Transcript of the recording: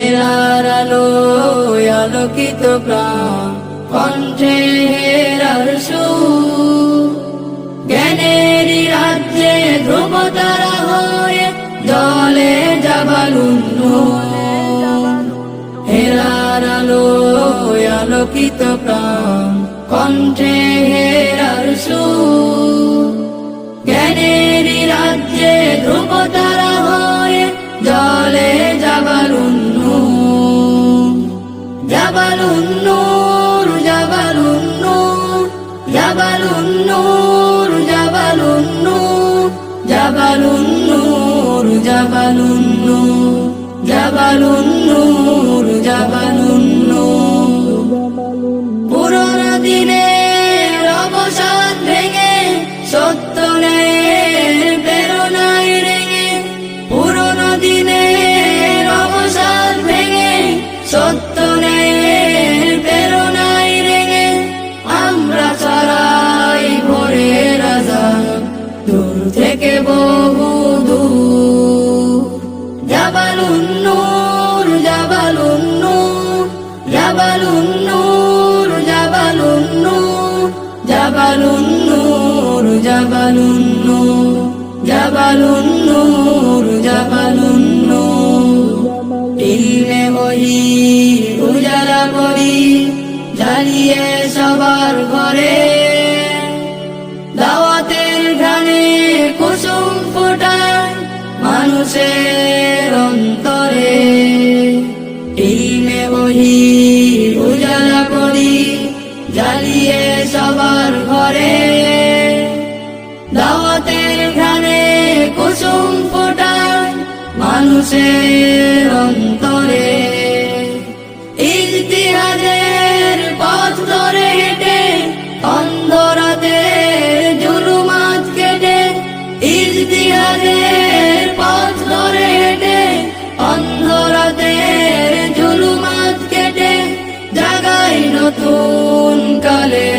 হেরার আলোয় আলোকিত প্রাণ, কণ্ঠে হেরার সুর। জ্ঞানেরই রাজ্যে ধ্রুবতারা হয়ে জলে জাবালুন নূর। হেরার আলোয় আলোকিত প্রাণ, কণ্ঠে হেরার সুর। জ্ঞানেরই রাজ্যে ধ্রুবতারা হয়ে জলে জাবালুন নূর। জাবালুন নূর, জাবালুন নূর, জাবালুন নূর, জাবালুন নূর, জাবালুন নূর, জাবালুন নূর, জাবালুন নূর, জাবালুন নূর। পুরোনো দিনের অবসাদ ভেঙে সত্য ন্যায়ের প্রেরণায় রেঙে, পুরোনো দিনের অবসাদ ভেঙে সত্য ন্যায়ের প্রেরণায় রেঙে, আমরা ছড়াই ভোরের আযাব দূর থেকে বহু দূর। জাবালুন নূর, জাবালুন নূর, জাবালুন নূর, জাবালুন নূর, জাবালুন নূর, জাবালুন নূর, জাবালুন নূর, জাবালুন নূর। ইলমে ওহী উজালা করি জ্বালিয়ে সবার ঘরে, দাওয়াতের ঘ্রাণে কুসুম ফোটায় মানুষের অন্তরে। ইলমে ওহী উজালা করি জ্বালিয়ে সবার ঘরে, দাওয়াতের ঘ্রাণে কুসুম ফোটায় মানুষের অন্তরে। ইজতিহাদের পথ ধরে হেঁটে অন্ধরাতের জুলুমাত কেটে, ইজতিহাদের পথ ধরে হেঁটে অন্ধরাতের জুলুমাত কেটে, জাগাই নতুন কালে